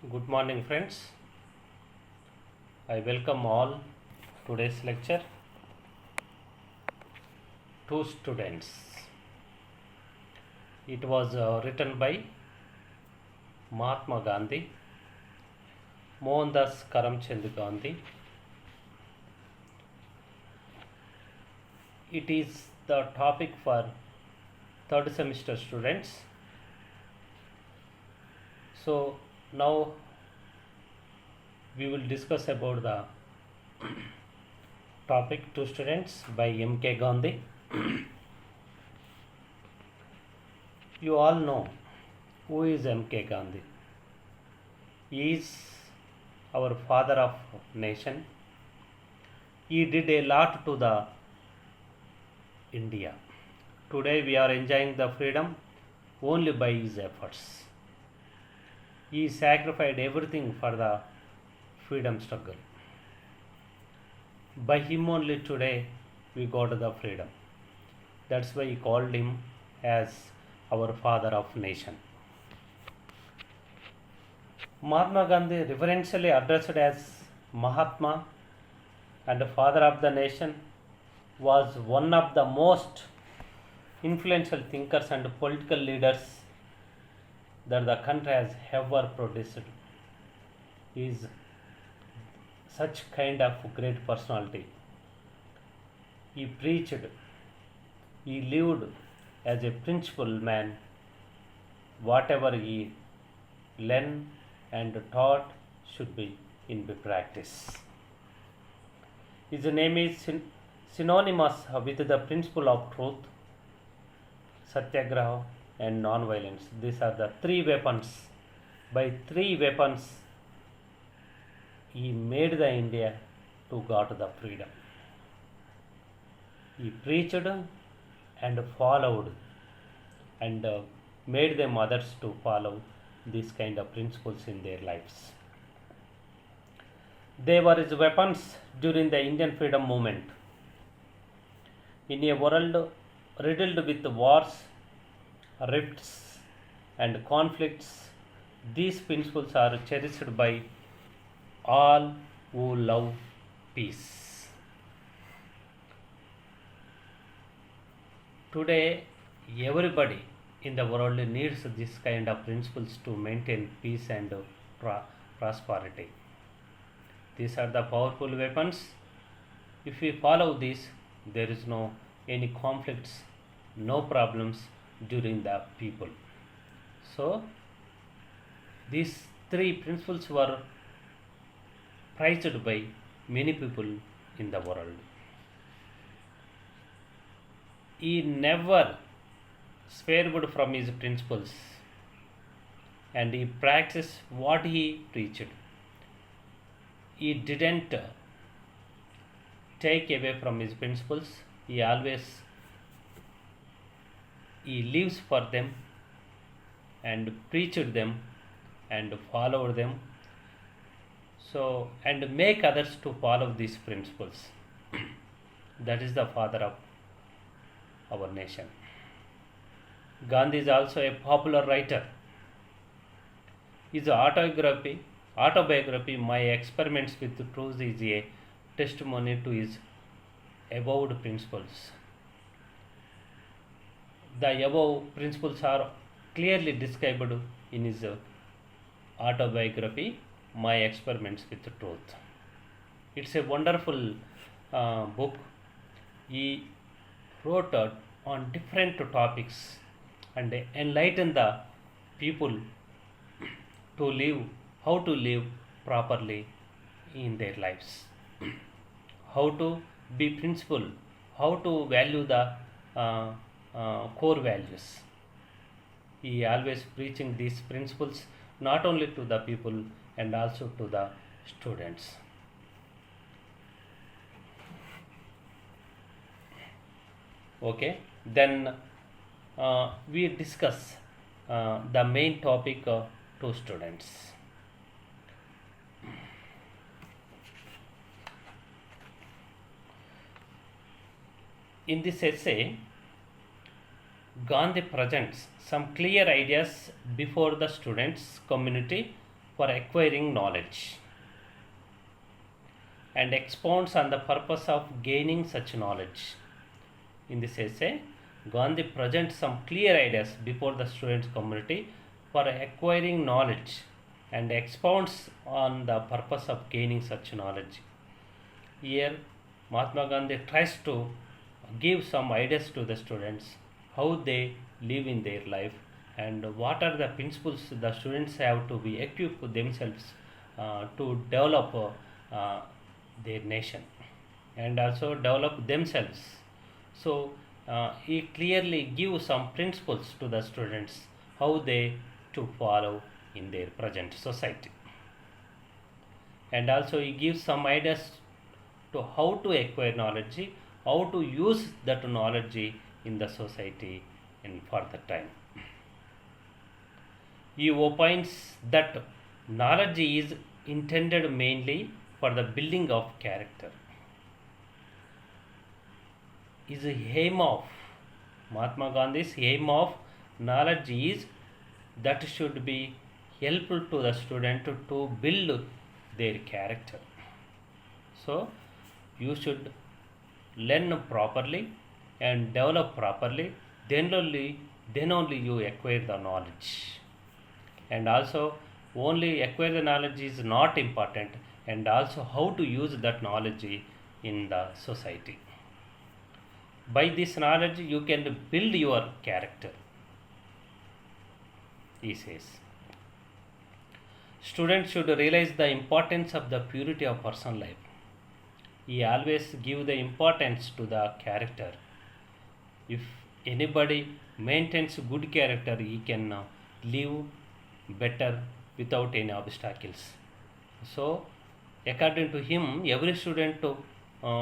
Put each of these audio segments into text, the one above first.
Good morning, friends. I welcome all today's lecture. Two students. It was written by Mahatma Gandhi, Mohandas Karamchand Gandhi. It is the topic for third semester students. So now we will discuss about the topic Two Students by M.K. Gandhi. You all know who is M.K. Gandhi. He is our father of nation. He did a lot to the India. Today we are enjoying the freedom only by his efforts. He sacrificed everything for the freedom struggle. By him only today we got the freedom. That's why he called him as our father of nation. Mahatma Gandhi, reverentially addressed as Mahatma and father of the nation, was one of the most influential thinkers and political leaders that the country has ever produced. He is such kind of great personality. He preached, he lived as a principled man. Whatever he learned and taught should be in practice. His name is synonymous with the principle of truth, satyagraha, and non-violence. These are the three weapons. By three weapons, he made the India to got the freedom. He preached and followed and made them others to follow these kind of principles in their lives. They were his weapons during the Indian freedom movement. In a world riddled with wars, rifts, and conflicts, these principles are cherished by all who love peace. Today, everybody in the world needs this kind of principles to maintain peace and prosperity. These are the powerful weapons. If we follow these, there is no any conflicts, no problems during the people. So, these three principles were prized by many people in the world. He never swerved from his principles and he practiced what he preached. He didn't take away from his principles. He lives for them and preached them and followed them. So, and make others to follow these principles. That is the father of our nation. Gandhi is also a popular writer. His autobiography, My Experiments with Truth, is a testimony to his above principles. The above principles are clearly described in his autobiography, My Experiments with Truth. It's a wonderful book. He wrote on different topics and enlighten the people to live, how to live properly in their lives, how to be principled, how to value the core values. He always preaching these principles not only to the people and also to the students. Okay, then we discuss the main topic to students. In this essay, Gandhi presents some clear ideas before the students community for acquiring knowledge and expounds on the purpose of gaining such knowledge. In this essay, Gandhi presents some clear ideas before the students' community for acquiring knowledge and expounds on the purpose of gaining such knowledge. Here, Mahatma Gandhi tries to give some ideas to the students how they live in their life and what are the principles the students have to be equipped themselves to develop their nation and also develop themselves. So he clearly gives some principles to the students how they to follow in their present society, and also he gives some ideas to how to acquire knowledge, how to use that knowledge in the society in further time. He opines that knowledge is intended mainly for the building of character. Is the aim of Mahatma Gandhi's aim of knowledge is that should be helpful to the student to build their character. So you should learn properly and develop properly, then only you acquire the knowledge. And also only acquire the knowledge is not important, and also how to use that knowledge in the society. By this knowledge you can build your character, he says. Students should realize the importance of the purity of personal life. He always give the importance to the character. If anybody maintains good character, he can live better without any obstacles. So according to him, every student to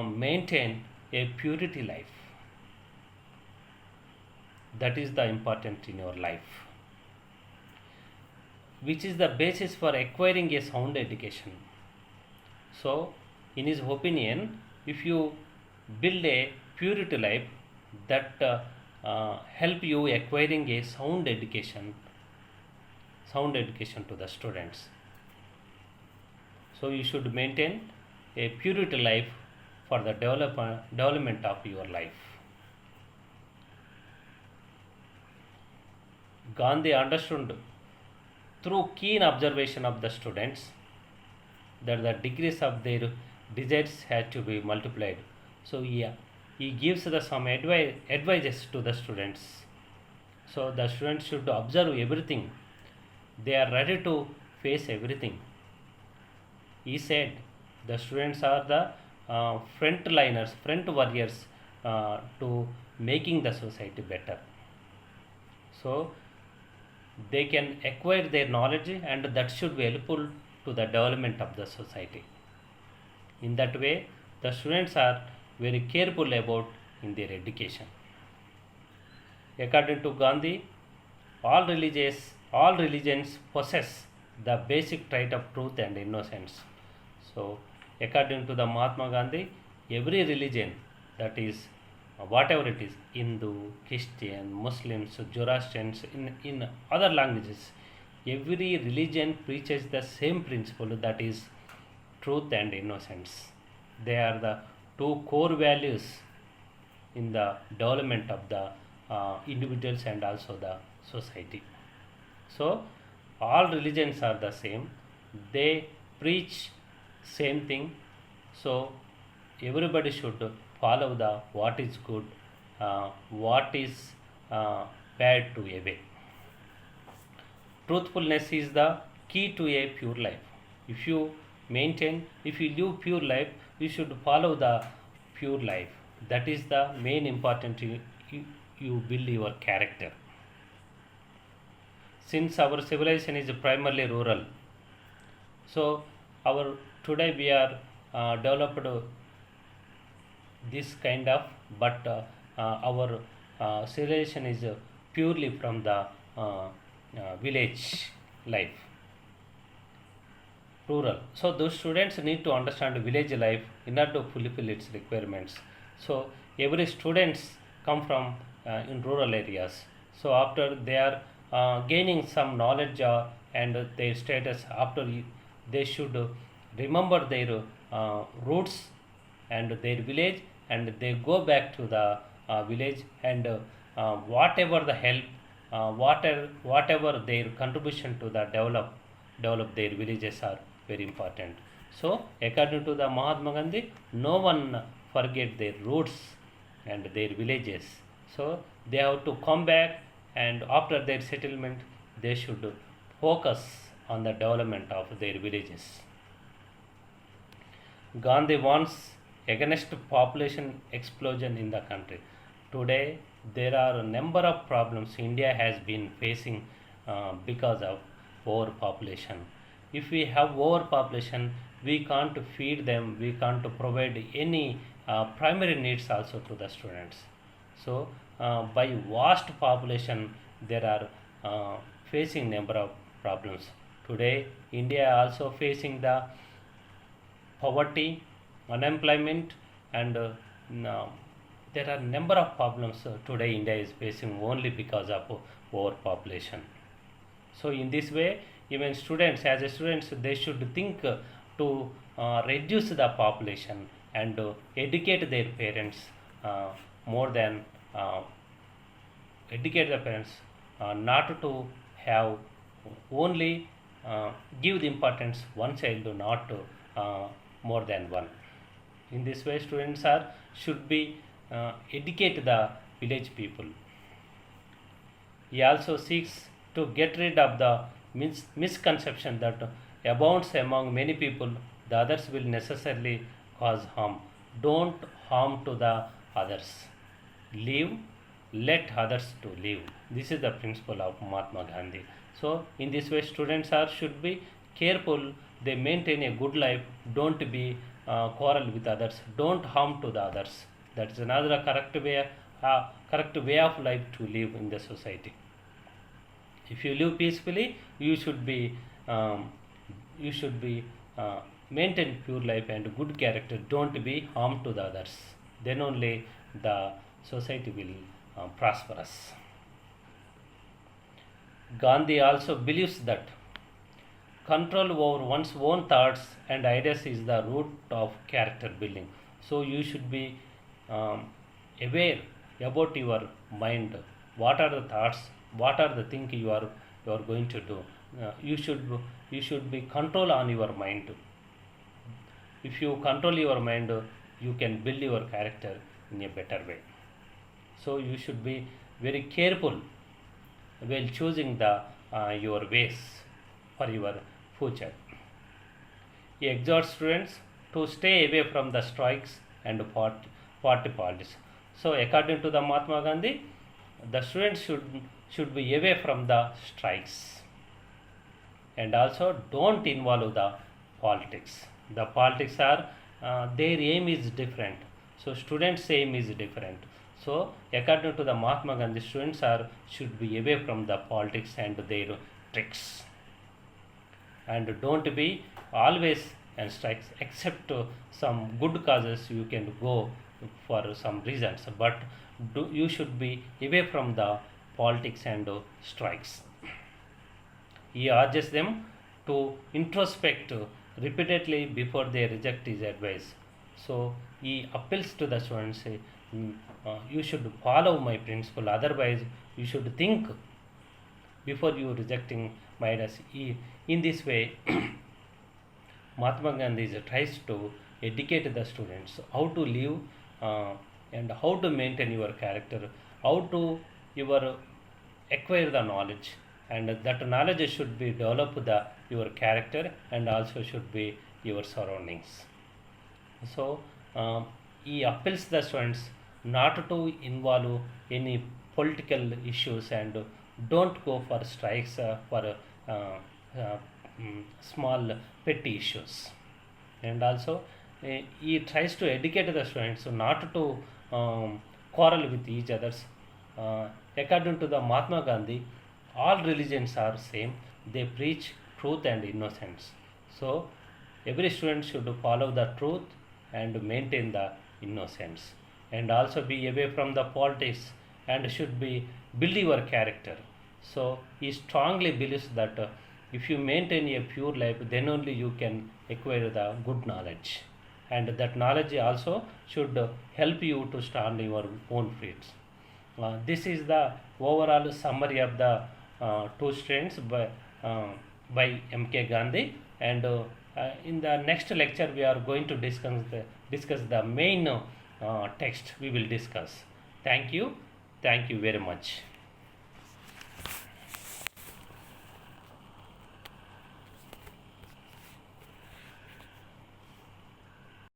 maintain a purity life. That is the important in your life, which is the basis for acquiring a sound education. So in his opinion, if you build a purity life, that help you acquiring a sound education to the students. So you should maintain a purity life for the development of your life. Gandhi understood through keen observation of the students that the degrees of their desires had to be multiplied. So he gives some advices to the students. So the students should observe everything. They are ready to face everything. He said the students are the front warriors to making the society better. So they can acquire their knowledge, and that should be helpful to the development of the society. In that way, the students are very careful about in their education. According to Gandhi, all religions possess the basic trait of truth and innocence. So according to the Mahatma Gandhi, every religion, that is whatever it is, Hindu, Christian, Muslims, Zoroastrians, in other languages, every religion preaches the same principle, that is truth and innocence. They are the two core values in the development of the individuals and also the society. So all religions are the same, they preach same thing. So everybody should follow the what is good, what is bad to obey. Truthfulness is the key to a pure life. If you live pure life, you should follow the pure life. That is the main important. You build your character. Since our civilization is primarily rural, so today we are developed this kind of, but our civilization is purely from the village life, rural. So those students need to understand village life in order to fulfill its requirements. So every students come from in rural areas. So after they are gaining some knowledge and their status after they should remember their roots and their village, and they go back to the village, and whatever the help, whatever their contribution to the develop their villages are very important. So according to the Mahatma Gandhi, no one forget their roots and their villages. So they have to come back, and after their settlement they should focus on the development of their villages. Gandhi wants against population explosion in the country. Today there are a number of problems India has been facing because of overpopulation. If we have overpopulation, we can't feed them, we can't provide any primary needs also to the students. So by vast population there are facing number of problems. Today India also facing the poverty, unemployment, and now there are number of problems today India is facing only because of overpopulation. So in this way, even students, as a students, they should think to reduce the population and educate their parents more than educate the parents not to have only give the importance one child, not more than one. In this way, students are should be educate the village people. He also seeks to get rid of the misconception that abounds among many people, the others will necessarily cause harm. Don't harm to the others. Live, let others to live. This is the principle of Mahatma Gandhi. So in this way, students are should be careful. They maintain a good life. Don't be quarrel with others. Don't harm to the others. That is another correct way of life to live in the society. If you live peacefully, you should be maintain pure life and good character. Don't be harm to the others. Then only the society will prosperous. Gandhi also believes that control over one's own thoughts and ideas is the root of character building. So you should be aware about your mind. What are the thoughts? What are the things you are going to do? You should be control on your mind. If you control your mind, you can build your character in a better way. So you should be very careful while choosing the your ways for your future. He exhorts students to stay away from the strikes and party politics. So according to the Mahatma Gandhi, the students should be away from the strikes, and also don't involve the politics. The politics are their aim is different. So students' aim is different. So according to the Mahatma Gandhi, students should be away from the politics and their tricks, and don't be always and strikes, except some good causes you can go for some reasons, but you should be away from the politics and strikes. He urges them to introspect repeatedly before they reject his advice. So he appeals to the students, you should follow my principle, otherwise you should think before you rejecting my advice. In this way, Mahatma Gandhi tries to educate the students how to live and how to maintain your character, how to acquire the knowledge, and that knowledge should be develop your character and also should be your surroundings. So he appeals the students not to involve any political issues and don't go for strikes for small petty issues. And also he tries to educate the students not to quarrel with each others. According to the Mahatma Gandhi, all religions are same. They preach truth and innocence. So every student should follow the truth and maintain the innocence, and also be away from the politics and should be build your character. So he strongly believes that If you maintain a pure life, then only you can acquire the good knowledge, and that knowledge also should help you to stand your own feet. This is the overall summary of the two strengths uh, by M.K. Gandhi, and in the next lecture we are going to discuss the main text we will discuss. Thank you very much.